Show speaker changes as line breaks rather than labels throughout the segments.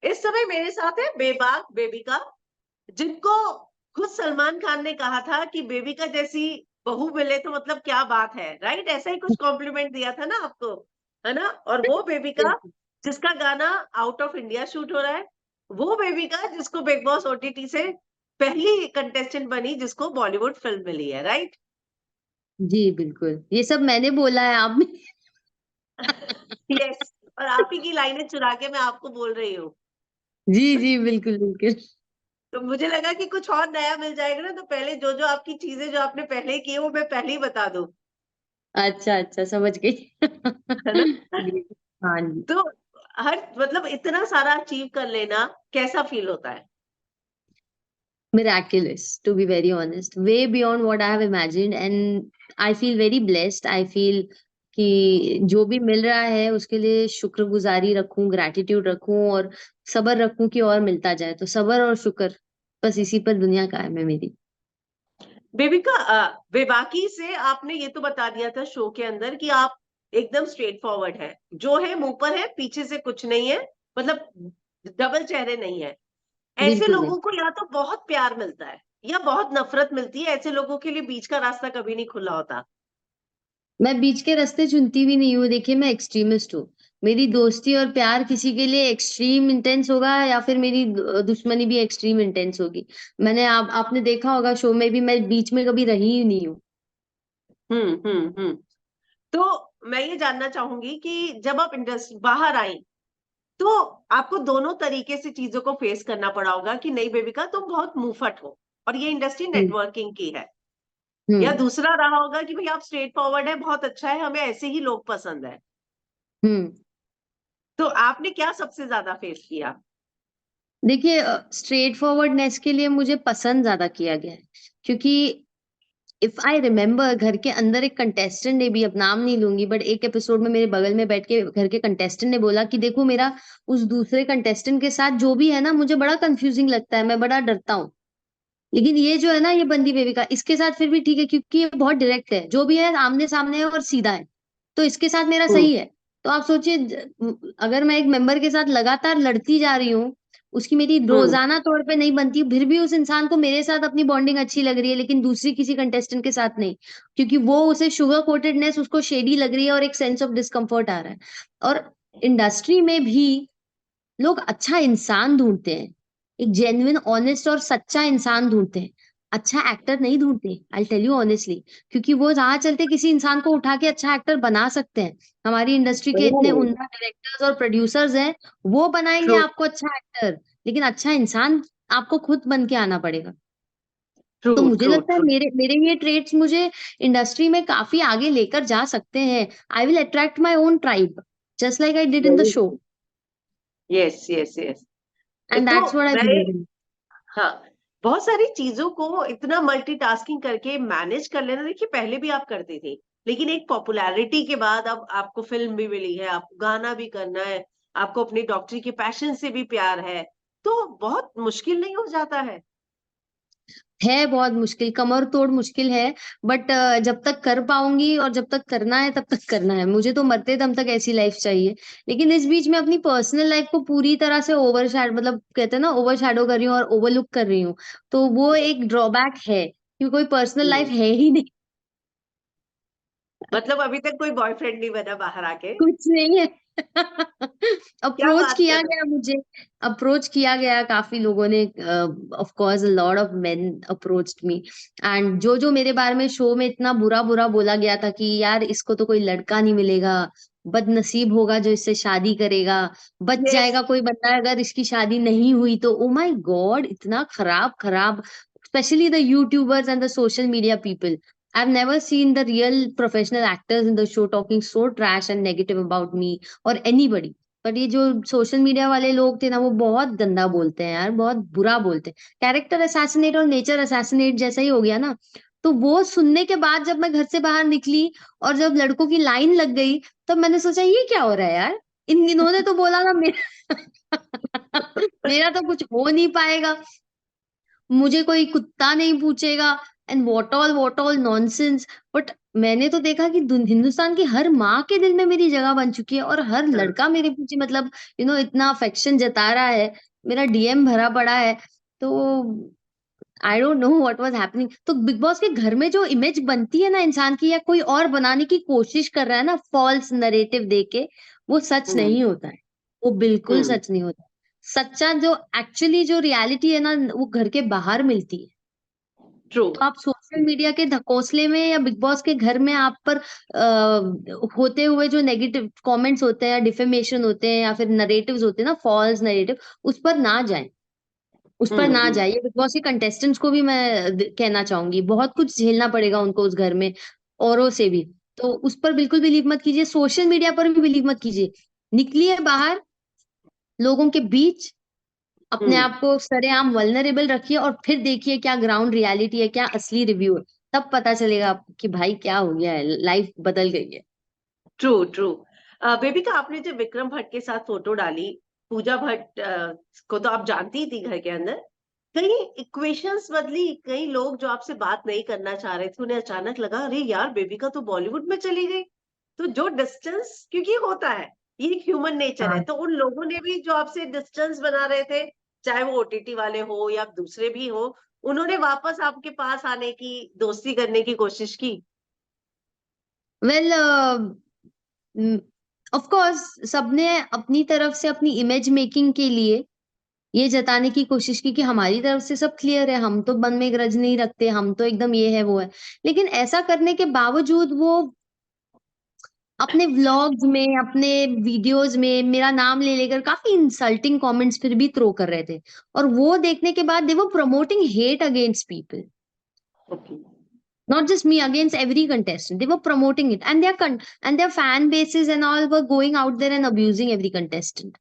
इस समय मेरे साथ है बेबाक बेबिका, जिनको खुद सलमान खान ने कहा था कि बेबिका जैसी बहू मिले तो मतलब क्या बात है, राइट? ऐसा ही कुछ कॉम्प्लीमेंट दिया था ना आपको, है ना? और वो बेबिका
बिल्कुल।
जिसका गाना आउट ऑफ इंडिया शूट हो रहा है, वो बेबिका जिसको बिग बॉस ओटीटी से पहली कंटेस्टेंट बनी जिसको बॉलीवुड फिल्म मिली है, राइट?
जी, बिल्कुल। ये सब मैंने बोला है, आपने
यस, और आप ही की लाइनें चुरा के मैं आपको बोल रही हूँ।
जी, जी, बिल्कुल, बिल्कुल।
तो मुझे लगा कि कुछ और नया मिल जाएगा ना, तो पहले जो-जो आपकी चीज़ें जो आपने पहले की है, वो मैं पहले ही बता दूँ,
अच्छा, अच्छा, समझ गई।
है ना?
जी, हाँ जी।
तो हर मतलब इतना सारा अचीव कर लेना कैसा फ़ील होता है?
Miraculous, to be very honest. Way beyond what I have imagined and I feel very blessed. I feel कि जो भी मिल रहा है उसके लिए शुक्रगुज़ारी रखूँ, ग्रैटिट्यूड रखूँ और सब्र रखूँ कि और मिलता जाए। तो सब्र और शुक्र, बस इसी पर दुनिया कायम है मेरी।
बेबिका बेबाकी से आपने ये तो बता दिया था शो के अंदर कि आप एकदम स्ट्रेट फॉरवर्ड हैं। जो है मुँह पर है, पीछे से कुछ नहीं है, मतलब डबल चेहरे नहीं हैं। ऐसे
बिल्कुल नहीं।
लोगों को या तो बहुत प्यार मिलता है या बहुत नफ़रत मिलती है, ऐसे लोगों के लिए बीच का रास्ता कभी नहीं खुला होता।
मैं बीच के रास्ते चुनती भी नहीं हूँ। देखिए, मैं एक्सट्रीमिस्ट हूँ। मेरी दोस्ती और प्यार किसी के लिए एक्सट्रीम इंटेंस होगा या फिर मेरी दुश्मनी भी एक्सट्रीम इंटेंस होगी। आपने देखा होगा शो में भी मैं बीच में कभी रही ही नहीं हूँ।
हुँ, हुँ, हुँ। तो मैं ये जानना चाहूँगी कि जब आप बाहर आईं, तो आपको दोनों तरीके से चीज़ों को फेस करना पड़ा होगा कि नहीं बेबिका तुम बहुत मुँहफट हो और ये इंडस्ट्री
हुँ,
नेटवर्किंग की है।
हुँ,
या दूसरा रहा होगा कि भई आप स्ट्रेट फॉरवर्ड हैं, बहुत अच्छा है, हमें ऐसे ही लोग पसंद हैं।
हुँ।
तो आपने क्या सबसे ज़्यादा फेस किया?
देखिए स्ट्रेट फॉरवर्डनेस के लिए मुझे पसंद ज़्यादा किया गया है। क्योंकि इफ आई रिमेंबर घर के अंदर एक कंटेस्टेंट ने भी, अब नाम नहीं लूँगी, बट एक एपिसोड में मेरे बगल में बैठ के घर के कंटेस्टेंट ने बोला कि देखो मेरा उस दूसरे कंटेस्टेंट के साथ जो भी है ना मुझे बड़ा कन्फ्यूज़िंग लगता है, मैं बड़ा डरता हूँ। लेकिन ये जो है ना ये बंदी बेबी का, इसके साथ फिर भी ठीक है क्योंकि ये बहुत डायरेक्ट है। जो भी है आमने-सामने है और सीधा है। तो इसके साथ मेरा
हुँ,
सही है। तो आप सोचिए अगर मैं एक मेंबर के साथ लगातार लड़ती जा रही हूँ, उसकी मेरी
हुँ,
रोज़ाना तौर पे नहीं बनती, फिर भी उस इंसान को मेरे साथ अपनी बॉन्डिंग अच्छी लग रही है, लेकिन दूसरी किसी कंटेस्टेंट के साथ नहीं। क्योंकि वो उसे शुगर कोटेडनेस उसको शेडी लग रही है और एक सेंस ऑफ डिस्कम्फर्ट आ रहा है। और इंडस्ट्री में भी लोग अच्छा इंसान ढूँढते हैं। एक जेन्युइन ऑनेस्ट और सच्चा इंसान ढूँढते हैं। अच्छा एक्टर नहीं ढूँढते, I will tell you honestly, क्योंकि वो राह चलते किसी इंसान को उठा के अच्छा एक्टर बना सकते हैं। हमारी इंडस्ट्री के इतने
ओह!
उम्दा डायरेक्टर्स और प्रोड्यूसर्स हैं, वो बनाएँगे
ट्रू,
आपको अच्छा एक्टर, लेकिन अच्छा इंसान आपको खुद बन के आना पड़ेगा।
ट्रू,
तो मुझे
ट्रू,
लगता है
ट्रू।
मेरे मेरे ये ट्रेट्स मुझे इंडस्ट्री में काफ़ी आगे लेकर जा सकते हैं। I will attract my own tribe, just like I did in the
very
show
yes, yes, yes.
And
तो
दैट्स व्हाट आई
मैं
बिलीव इन।
हाँ, बहुत सारी चीज़ों को इतना मल्टीटास्किंग करके मैनेज कर लेना देखिए पहले भी आप करती थी। लेकिन एक पॉपुलैरिटी के बाद अब आपको फ़िल्म भी मिली है, आपको गाना भी करना है, आपको अपनी डॉक्टरी के पैशन से भी प्यार है, तो बहुत मुश्किल नहीं हो जाता है?
है बहुत मुश्किल, कमर तोड़ मुश्किल है, बट जब तक कर पाऊँगी और जब तक करना है तब तक करना है। मुझे तो मरते दम तक ऐसी लाइफ़ चाहिए। लेकिन इस बीच मैं अपनी पर्सनल लाइफ़ को पूरी तरह से मतलब कहते हैं ना ओवरशैडो कर रही हूँ और ओवरलुक कर रही हूँ। तो वो एक ड्रॉबैक है कि कोई पर्सनल
हुँ,
लाइफ़ है ही नहीं।
मतलब अभी तक कोई बॉयफ्रेंड नहीं बना बाहर आके?
कुछ नहीं है।
क्या
अप्रोच
बात
किया
कर रहे
गया मुझे, अप्रोच किया गया काफ़ी लोगों ने, of course a lot of main approached me and जो-जो मेरे बारे में शो में इतना बुरा-बुरा बोला गया था कि यार इसको तो कोई लड़का नहीं मिलेगा, बदनसीब होगा जो इससे शादी करेगा, बच
यस,
जाएगा कोई बंदा अगर इसकी शादी नहीं हुई तो। Oh my god! इतना खराब-खराब, specially the YouTubers and the social media people. I've never seen the real professional actors in the show talking so trash and negative about me or anybody. पर ये जो सोशल मीडिया वाले लोग थे ना, वो बहुत गंदा बोलते हैं यार, बहुत बुरा बोलते हैं। कैरेक्टर असैसिनेट और नेचर असैसिनेट जैसा ही हो गया ना। तो वो सुनने के बाद जब मैं घर से बाहर निकली और जब लड़कों की लाइन लग गई, तब मैंने सोचा ये क्या हो रहा है यार? इन्होंने तो बोला था मेरा मेरा तो कुछ हो नहीं पाएगा। मुझे कोई कुत्ता नहीं पूछेगा, and what all nonsense. But मैंने तो देखा कि हिंदुस्तान की हर माँ के दिल में मेरी जगह बन चुकी है, और हर
हाँ।
लड़का मेरे पीछे मतलब इतना अफेक्शन जता रहा है, मेरा डीएम भरा पड़ा है। तो I don't know what was happening. तो बिग बॉस के घर में जो इमेज बनती है ना इंसान की, या कोई और बनाने की कोशिश कर रहा है ना फॉल्स नरेटिव देके, वो सच
हम्म।
नहीं होता है। वो बिल्कुल
हम्म।
सच नहीं होता। सच्चा जो एक्चुअली जो रियलिटी है ना, वो घर के बाहर मिलती है।
ट्रू।
तो आप सोशल मीडिया के धकोसले में या बिग बॉस के घर में आप पर होते हुए जो नेगेटिव कमेंट्स होते हैं, या डिफेमेशन होते हैं, या फिर नरेटिव्स होते हैं ना, फॉल्स नरेटिव, उस पर ना जाएं। उस पर ना
हम्म।
जाइए। बिग बॉस के कंटेस्टेंट्स को भी मैं कहना चाहूंगी, बहुत कुछ झेलना पड़ेगा उनको उस घर में, औरों से भी। तो उस पर बिल्कुल बिलीव मत कीजिए, सोशल मीडिया पर भी बिलीव मत कीजिए। निकलिए बाहर, लोगों के बीच, अपने
हम्म।
आप को सरेआम वल्नरेबल रखिए, और फिर देखिए क्या ग्राउंड रियलिटी है, क्या असली रिव्यू है। तब पता चलेगा आपको कि भाई क्या हो गया है, लाइफ बदल गई है।
True true. बेबिका, आपने जब विक्रम भट्ट के साथ फोटो डाली, पूजा भट्ट को तो आप जानती ही थी घर के अंदर, कई इक्वेशंस बदली, कई लोग जो आपसे बात नहीं करना चाह रहे थे उन्हें अचानक लगा अरे यार बेबिका तो बॉलीवुड में चली गई। तो जो डिस्टेंस, क्योंकि होता है, ये एक ह्यूमन नेचर है,
हाँ।
तो उन लोगों ने भी जो आपसे डिस्टेंस बना रहे थे, चाहे वो ओटीटी वाले हो या दूसरे भी हो, उन्होंने वापस आपके पास आने की, दोस्ती करने की कोशिश की?
वेल, ऑफ कोर्स सबने अपनी तरफ से अपनी इमेज मेकिंग के लिए ये जताने की कोशिश की कि हमारी तरफ से सब क्लियर है, हम तो मन में ग्रज नहीं रखते, हम तो एकदम ये है वो है। लेकिन ऐसा करने के बावजूद वो अपने व्लॉग्स में, अपने वीडियोस में मेरा नाम ले लेकर काफी इंसल्टिंग कमेंट्स फिर भी थ्रो कर रहे थे। और वो देखने के बाद they were promoting hate against people,
okay.
not just me, against every contestant. They were promoting it, and their fan bases and all were going out there and abusing every contestant.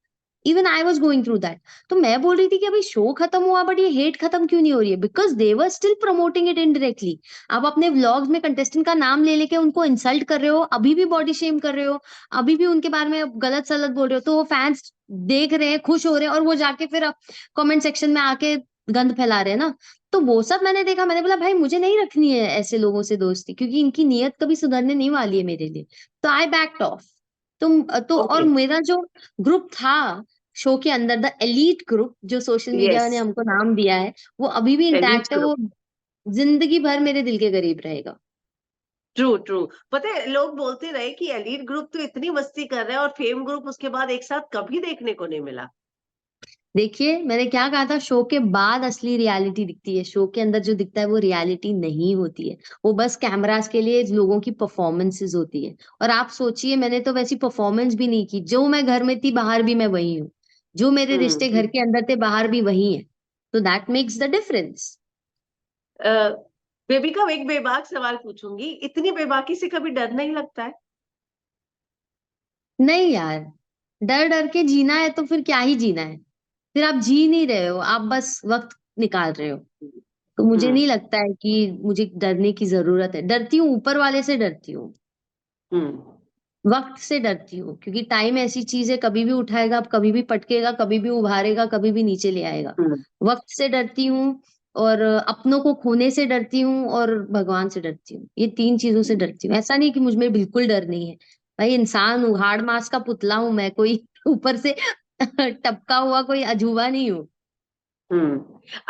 Even I was going through that. तो मैं बोल रही थी कि अभी show खत्म हुआ, but ये हेट खत्म क्यों नहीं हो रही है? Because they were still promoting it indirectly. आप अपने व्लॉग्स में कंटेस्टेंट का नाम ले लेके उनको इंसल्ट कर रहे हो, अभी भी बॉडी शेम कर रहे हो, अभी भी उनके बारे में गलत सलत बोल रहे हो, तो वो फैंस देख रहे हैं, खुश हो रहे हैं, और वो जाके फिर कमेंट सेक्शन में आके गंद फैला रहे हैं ना। तो वो सब मैंने देखा, मैंने बोला भाई मुझे नहीं रखनी है ऐसे लोगों से दोस्ती, क्योंकि इनकी नीयत कभी सुधरने नहीं वाली है मेरे लिए। तो आई बैक्ड ऑफ। और
ओके।
मेरा जो ग्रुप था शो के अंदर, द एलीट ग्रुप, जो सोशल मीडिया
यस।
ने हमको नाम दिया है, वो अभी भी
एलीट
इंटैक्ट है।
ग्रुप।
वो जिंदगी भर मेरे दिल के करीब रहेगा।
True true. पता है, लोग बोलते रहे कि एलीट ग्रुप तो इतनी मस्ती कर रहा है और फेम ग्रुप उसके बाद एक साथ कभी देखने को नहीं मिला।
देखिए मैंने क्या कहा था, शो के बाद असली रियलिटी दिखती है, शो के अंदर जो दिखता है वो रियलिटी नहीं होती है। वो बस कैमरास के लिए लोगों की परफॉर्मेंसेस होती है। और आप सोचिए, मैंने तो वैसी परफॉर्मेंस भी नहीं की। जो मैं घर में थी बाहर भी मैं वही हूँ, जो मेरे रिश्ते
हम्म।
घर के अंदर थे बाहर भी वही है। तो that makes the difference.
Baby का एक बेबाक सवाल पूछूंगी, इतनी बेबाकी से कभी डर नहीं लगता है?
नहीं यार, डर डर के जीना है तो फिर क्या ही जीना है। फिर आप जी नहीं रहे हो, आप बस वक्त निकाल रहे हो। तो मुझे
हम्म।
नहीं लगता है कि मुझे डरने की जरूरत है। डरती हूँ ऊपर वाले से, डरती हूँ
हम्म।
वक्त से, डरती हूँ क्योंकि टाइम ऐसी चीज है, कभी भी उठाएगा, कभी भी पटकेगा, कभी भी उभारेगा, कभी भी नीचे ले आएगा।
हम्म।
वक्त से डरती हूँ, और अपनों को खोने से डरती हूँ, और भगवान से डरती हूँ। ये तीन चीजों से डरती हूँ। ऐसा नहीं कि मुझ में बिल्कुल डर नहीं है। भाई इंसान हूँ, हाड़ मांस का पुतला हूं मैं, कोई ऊपर से टपका हुआ कोई अजूबा नहीं हूँ।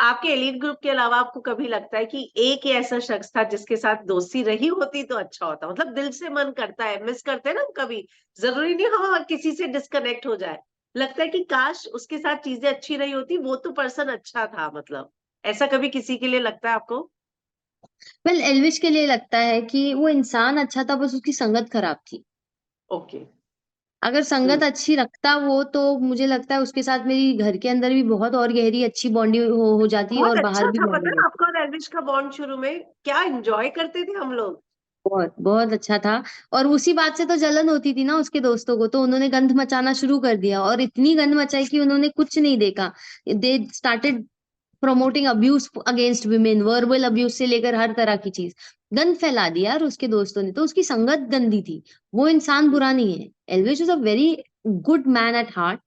आपके एलीट ग्रुप के अलावा आपको कभी लगता है कि एक ही ऐसा शख्स था जिसके साथ दोस्ती रही होती तो अच्छा होता? मतलब दिल से मन करता है, मिस करते हैं ना हम कभी, जरूरी नहीं हाँ किसी से डिस्कनेक्ट हो जाए, लगता है कि काश उसके साथ चीजें अच्छी रही होती, वो तो पर्सन अच्छा था, मतलब ऐसा कभी किसी के लिए लगता है आपको?
वेल, एल्विश के लिए लगता है कि वो इंसान अच्छा था, बस उसकी संगत खराब थी।
ओके।
अगर संगत
हम्म।
अच्छी रखता वो, तो मुझे लगता है उसके साथ मेरी घर के अंदर भी बहुत और गहरी अच्छी बॉन्डिंग हो जाती,
बहुत
और
अच्छा
बाहर भी
था, पता
बॉन्डिंग
है
होती।
आपका और एल्विश का बॉन्ड शुरू में, क्या एंजॉय करते थे हम लोग।
बहुत बहुत अच्छा था। और उसी बात से तो जलन होती थी ना उसके दोस्तों को, तो उन्होंने गंद मचाना शुरू कर दिया, और इतनी गंद मचाई कि उन्होंने कुछ नहीं देखा। They started promoting abuse against women, verbal abuse से लेकर हर तरह की चीज, गंद फैला दिया यार उसके दोस्तों ने। तो उसकी संगत गंदी थी, वो इंसान बुरा नहीं है। Elvish is a very good man at heart.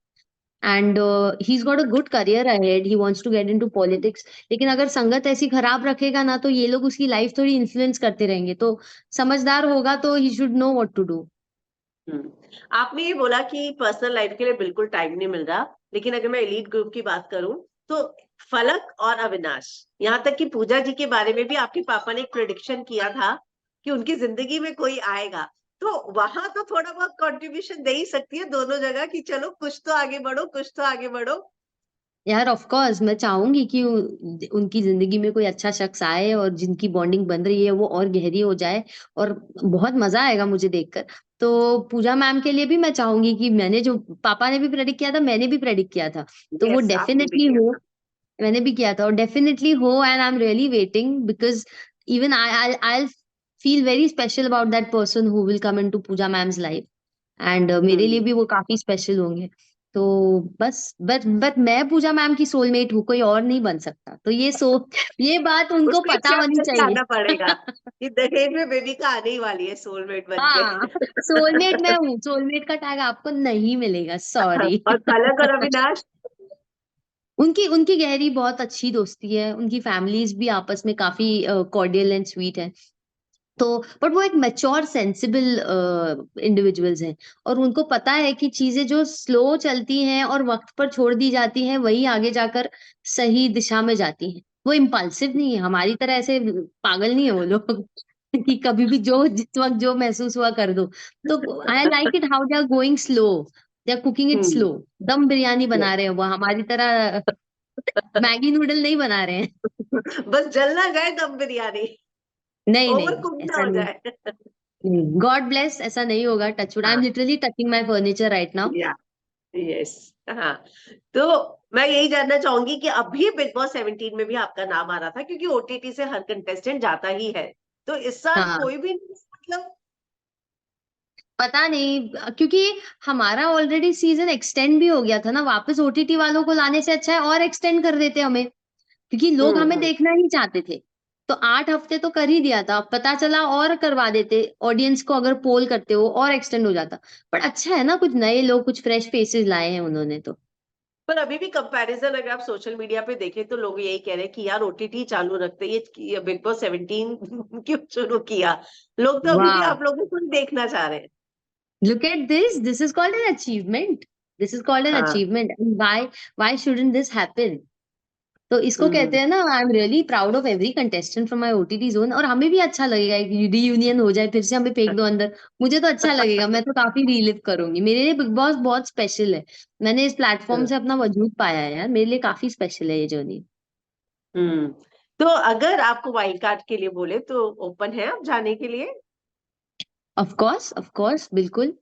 And he's got a good career ahead, he wants to get into politics. लेकिन अगर संगत ऐसी खराब रखेगा ना तो ये लोग उसकी लाइफ थोड़ी इन्फ्लुएंस करते रहेंगे, तो समझदार होगा तो he should know what to do.
हम्म। आपने ये बोला कि पर्सनल लाइफ के लिए बिल्कुल टाइम नहीं मिल रहा, लेकिन अगर मैं एलीट ग्रुप की बात करूं तो फलक और अविनाश, यहाँ तक कि पूजा जी के बारे में भी आपके पापा ने एक प्रेडिक्शन किया था कि उनकी जिंदगी में कोई आएगा, तो वहां तो थोड़ा बहुत कंट्रीब्यूशन दे ही सकती है दोनों जगह कि चलो कुछ तो आगे बढ़ो, कुछ तो आगे बढ़ो।
यार ऑफ कोर्स मैं चाहूंगी कि उनकी जिंदगी में कोई अच्छा शख्स आए और जिनकी बॉन्डिंग बन रही है वो और गहरी हो जाए, और बहुत मजा आएगा मुझे देखकर। तो पूजा मैम के लिए भी मैं चाहूंगी कि मैंने जो पापा ने भी प्रेडिक्ट किया था, मैंने भी प्रेडिक्ट किया था, तो वो
यस, आपने भी
डेफिनेटली
किया
हो।
था।
मैंने भी किया था और डेफिनेटली हो, and I am really waiting because even I feel very special about that person who will come into Puja ma'am's life, and मेरे लिए
हम्म।
भी वो काफी स्पेशल होंगे। तो बस, बट मैं पूजा मैम की सोलमेट हूँ, कोई और नहीं बन सकता, तो ये बात उनको
उसको एक
पता
शर्त
होनी
लेके
चाहिए।
आना पड़ेगा कि दहेज में बेबी का आने ही वाली है सोलमेट बन के।
हाँ, सोलमेट मैं हूँ, सोलमेट का टैग आपको नहीं मिलेगा, सॉरी।
और फलक और अविनाश।
उनकी उनकी गहरी बहुत अच्छी दोस्ती है, उनकी फैमिलीज भी आपस में काफी कॉर्डियल एंड स्वीट है। तो बट वो एक मैच्योर सेंसिबल इंडिविजुअल्स हैं, और उनको पता है कि चीजें जो स्लो चलती हैं और वक्त पर छोड़ दी जाती हैं वही आगे जाकर सही दिशा में जाती हैं। वो इम्पल्सिव नहीं है, हमारी तरह ऐसे पागल नहीं है वो लोग कि कभी भी जो जिस वक्त जो महसूस हुआ कर दो। तो I like it how they are going slow, they are cooking it
hmm.
Slow. Dum biryani बना रहे हैं वो, हमारी तरह मैगी नूडल नहीं बना रहे हैं।
बस जल ना जाए दम बिरयानी,
नहीं
ओवर
नहीं,
कुक ना
ऐसा
हो
नहीं।
जाए।
गॉड ब्लेस, ऐसा नहीं होगा, टचवुड, आई एम
हाँ।
Literally touching my furniture right now.
या। यस। हाँ। तो मैं यही जानना चाहूंगी कि अभी बिग बॉस 17 में भी आपका नाम आ रहा था, क्योंकि ओटीटी से हर कंटेस्टेंट जाता ही है, तो इस साल
हाँ,
कोई भी नहीं, मतलब।
पता नहीं, क्योंकि हमारा ऑलरेडी सीजन एक्सटेंड भी हो गया था ना, वापस ओटीटी वालों को लाने से अच्छा है और एक्सटेंड कर देते हमें, क्योंकि लोग हमें
हम्म।
देखना ही चाहते थे। तो 8 हफ्ते तो कर ही दिया था, अब पता चला और करवा देते, ऑडियंस को अगर पोल करते हो और एक्सटेंड हो जाता। पर अच्छा है ना, कुछ नए लोग, कुछ फ्रेश फेसेस लाए हैं उन्होंने तो।
पर अभी भी कंपैरिजन अगर आप सोशल मीडिया पे देखें तो लोग यही कह रहे हैं कि यार ओटीटी चालू रखते, ये बिग बॉस 17 क्यों शुरू किया। लोग तो अभी भी
वाह,
आप लोगों को ही देखना चाह रहे हैं।
look at this is called an achievement, this is called an
हाँ।
achievement, and why shouldn't this happen? तो इसको कहते
हम्म।
हैं ना, आई am really proud of every contestant from my OTT zone, और हमें भी अच्छा लगेगा, एक रीयूनियन हो जाए, फिर से हमें फेंक दो अंदर, मुझे तो अच्छा लगेगा, मैं तो काफी रीलिव करूंगी। मेरे लिए बिग बॉस बहुत स्पेशल है, मैंने इस प्लेटफॉर्म से अपना वजूद पाया है यार, मेरे लिए काफी स्पेशल है ये जर्नी।
हम्म। तो अगर आपको वाइल्ड कार्ड के लिए बोले तो ओपन है आप जाने के लिए?
ऑफ कोर्स बिल्कुल,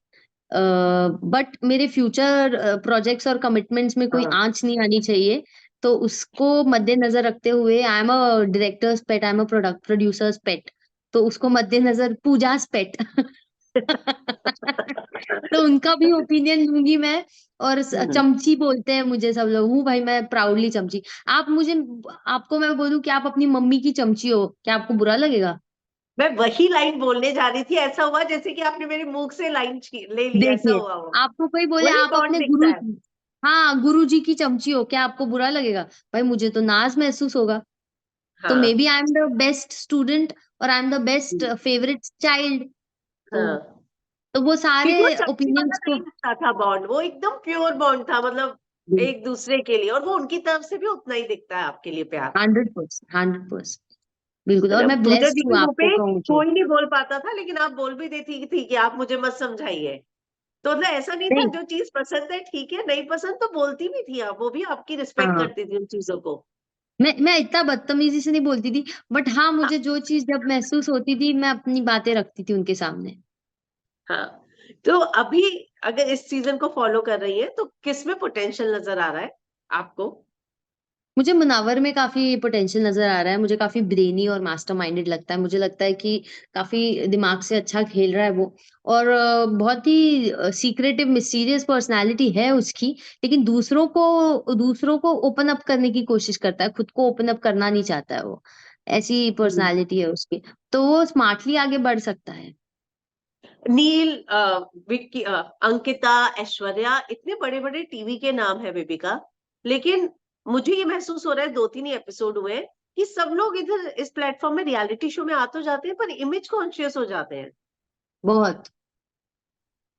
बट मेरे फ्यूचर प्रोजेक्ट्स और कमिटमेंट्स में कोई
हाँ।
आंच नहीं आनी चाहिए, तो उसको मद्देनजर रखते हुए, I am a director's pet, I am a product producer's pet, तो उसको मद्देनजर पूजास पेट तो उनका भी ओपिनियन लूंगी मैं। और
हम्म।
चमची बोलते हैं मुझे सब लोग, हूँ भाई मैं प्राउडली चमची। आप मुझे, आपको मैं बोलूं कि आप अपनी मम्मी की चमची हो, क्या आपको बुरा लगेगा?
मैं वही लाइन बोलने जा रही थी, ऐसा हुआ जैसे कि आपने मेरे मुंह से लाइन ले ली, ऐसा
देखिए,
हुआ वो।
आपको कोई बोले
वही
आप
बॉन्ड
अपने
दिखता
गुरु,
है।
हाँ गुरु जी की चमची हो, क्या आपको बुरा लगेगा? भाई मुझे तो नाज महसूस होगा। तो मे
हाँ।
बी I am the best student, और I am the best
hmm.
Favourite child. तो
हाँ।
तो वो सारे
क्योंकि वो चमची वाला
ओपिनियंस को,
नहीं लगता था बॉन्ड, वो एकदम प्योर बॉन्ड था, मतलब एक दूसरे के लिए, और वो उनकी तरफ से भी उतना ही दिखता है आपके लिए प्यार।
100%, 100%, बिल्कुल, और
मतलब
मैं
पूजा जी
ब्लेस्ड
के
हूँ
मुंह
आपको
पे
कहूँ तो।
कोई नहीं बोल पाता था, लेकिन आप बोल भी देती थी कि आप मुझे मत समझाइए। तो मतलब ऐसा नहीं था,
नहीं,
जो चीज पसंद है ठीक है, नहीं पसंद तो बोलती भी थी आप, वो भी आपकी रिस्पेक्ट
हाँ,
करती थी उन चीजों को।
मैं इतना बदतमीजी से नहीं बोलती थी, बट हाँ मुझे जो चीज जब महसूस होती थी मैं अपनी बातें रखती थी उनके सामने।
हाँ। तो अभी अगर इस सीजन को फॉलो कर रही है तो किस में पोटेंशियल नजर आ रहा है आपको?
मुझे मुनावर में काफ़ी पोटेंशियल नज़र आ रहा है, मुझे काफ़ी ब्रेनी और मास्टरमाइंडेड लगता है, मुझे लगता है कि काफ़ी दिमाग से अच्छा खेल रहा है वो, और बहुत ही सीक्रेटिव मिस्टीरियस पर्सनैलिटी है उसकी, लेकिन दूसरों को ओपन अप करने की कोशिश करता है, खुद को ओपन अप करना नहीं चाहता है वो, ऐसी
हम्म।
पर्सनैलिटी है उसकी, तो वो स्मार्टली आगे बढ़ सकता है।
नील, विक्की, अंकिता, ऐश्वर्या, इतने बड़े बड़े टीवी के नाम है बेबिका, लेकिन मुझे ये महसूस हो रहा है 2-3 ही एपिसोड हुए हैं कि सब लोग इधर इस प्लेटफॉर्म में रियलिटी शो में आ तो जाते हैं पर इमेज कॉन्शियस हो जाते हैं।
बहुत।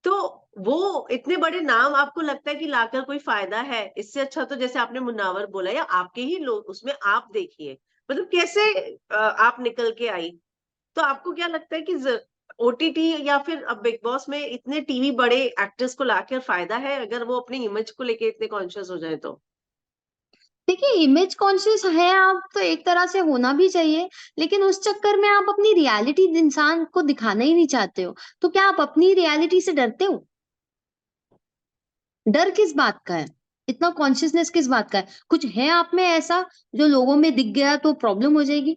तो वो इतने बड़े नाम आपको लगता है कि लाकर कोई फायदा है? इससे अच्छा तो जैसे आपने मुन्नावर बोला या आपके ही लोग उसमें आप देखिए, मतलब कैसे आप निकल के आई। तो आपको क्या लगता है कि ओटीटी या फिर अब बिग बॉस में इतने टीवी बड़े एक्टर्स को लाकर फायदा है अगर वो अपनी इमेज को लेके इतने कॉन्शियस हो जाए तो?
देखिए, इमेज कॉन्शियस है आप तो एक तरह से होना भी चाहिए, लेकिन उस चक्कर में आप अपनी रियलिटी इंसान को दिखाना ही नहीं चाहते हो, तो क्या आप अपनी रियलिटी से डरते हो? डर किस बात का है? इतना कॉन्शियसनेस किस बात का है? कुछ है आप में ऐसा जो लोगों में दिख गया तो प्रॉब्लम हो जाएगी?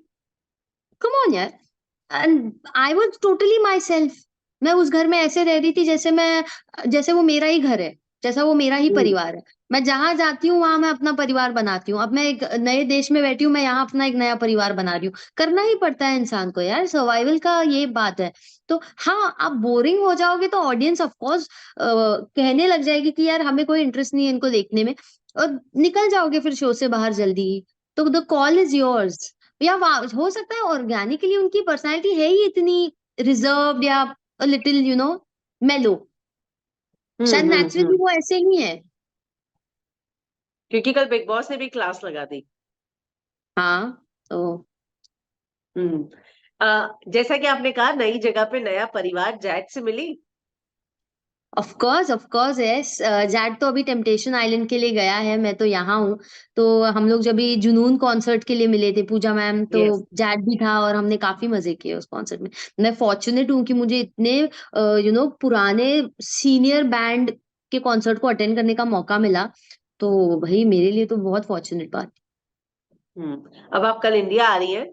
कम ऑन यार। And I was totally my self. मैं उस घर में ऐसे रह रही थी जैसे वो मेरा ही घर है, जैसा वो मेरा ही
हम्म।
परिवार है। मैं जहाँ जाती हूँ वहाँ मैं अपना परिवार बनाती हूँ। अब मैं एक नए देश में बैठी हूँ, मैं यहाँ अपना एक नया परिवार बना रही हूँ। करना ही पड़ता है इंसान को यार, सर्वाइवल का ये बात है। तो हाँ, आप बोरिंग हो जाओगे तो ऑडियंस ऑफ कोर्स कहने लग जाएगी कि यार हमें कोई इंटरेस्ट नहीं है इनको देखने में, और निकल जाओगे फिर शो से बाहर जल्दी ही। तो द कॉल इज़ योर्स। या हो सकता है ऑर्गेनिकली उनकी पर्सनैलिटी है ही इतनी रिजर्व्ड या लिटिल मेलो। शायद नेचुरली
हम्म।
वो ऐसे ही है।
क्योंकि कल बिग बॉस ने भी क्लास लगा दी।
हाँ, तो
हम्म। जैसा कि आपने कहा नई जगह पे नया परिवार, जैक से मिली?
Of course yes. जैड तो अभी टेम्पटेशन आइलैंड के लिए गया है, मैं तो यहाँ हूँ। तो हम लोग जब भी जुनून कॉन्सर्ट के लिए मिले थे पूजा मैम, तो
यस।
जैड भी था और हमने काफी मजे किए उस कॉन्सर्ट में। मैं फॉर्चुनेट हूँ कि मुझे इतने पुराने सीनियर बैंड के कॉन्सर्ट को अटेंड करने का मौका मिला। तो भाई मेरे लिए तो बहुत फॉर्चुनेट बात।
अब आप कल इंडिया आ रही हैं,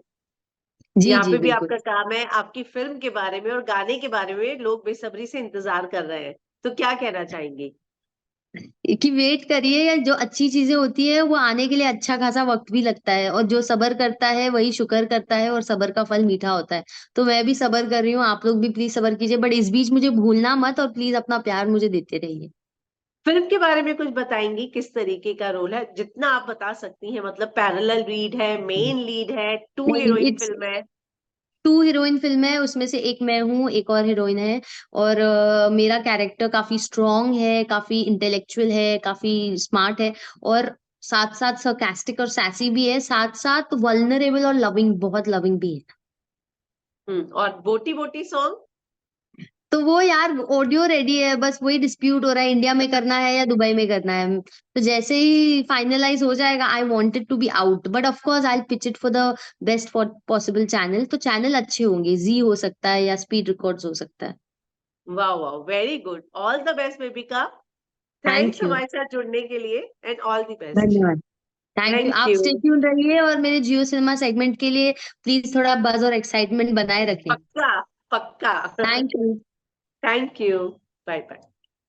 जी,
यहाँ
जी,
पे भी
बिल्कुल।
आपका काम है, आपकी फिल्म के बारे में और गाने के बारे में लोग बेसब्री से इंतजार कर रहे हैं, तो क्या कहना चाहेंगी?
कि वेट करिए, या जो अच्छी चीज़ें होती है वो आने के लिए अच्छा खासा वक़्त भी लगता है, और जो सब्र करता है वही शुक्र करता है, और सब्र का फल मीठा होता है। तो मैं भी सब्र कर रही हूँ, आप लोग भी प्लीज़ सब्र कीजिए, बट इस बीच मुझे भूलना मत, और प्लीज़ अपना प्यार मुझे देते रहिए।
फिल्म के बारे में कुछ बताएंगी, किस तरीके का रोल है? जितना आप बता सकती हैं, मतलब पैरेलल लीड है, मेन लीड है, टू
नहीं,
हीरोइन
इट्स
फिल्म है?
2 हीरोइन फ़िल्म है, उसमें से एक मैं हूँ, एक और हीरोइन है, और मेरा कैरेक्टर काफ़ी स्ट्रॉन्ग है, काफ़ी इंटेलेक्चुअल है, काफ़ी स्मार्ट है, और साथ-साथ sarcastic और sassy भी है, साथ-साथ वल्नरेबल और लविंग, बहुत लविंग भी है।
और बोटी बोटी सॉन्ग?
तो वो यार ऑडियो रेडी है, बस वही डिस्प्यूट हो रहा है, इंडिया में करना है या दुबई में करना है। तो जैसे ही फाइनलाइज़ हो जाएगा, I want it to be out, but of course I will pitch it for the best for possible channel. तो चैनल अच्छे होंगे, ज़ी हो सकता है या स्पीड रिकॉर्ड्स हो सकता है।
वाह वाह, very good, all the best bebinca. Thanks
thank you,
हमारे साथ जुड़ने के लिए एंड ऑल द बेस्ट।
धन्यवाद। Thank you.
थैंक
आप
यू।
स्टे ट्यून्ड रहिए, और मेरे जियो सिनेमा सेगमेंट के लिए प्लीज़ थोड़ा बज़ और एक्साइटमेंट बनाए रखें।
पक्का। पक्का।
Thank you.
Thank you. Bye bye.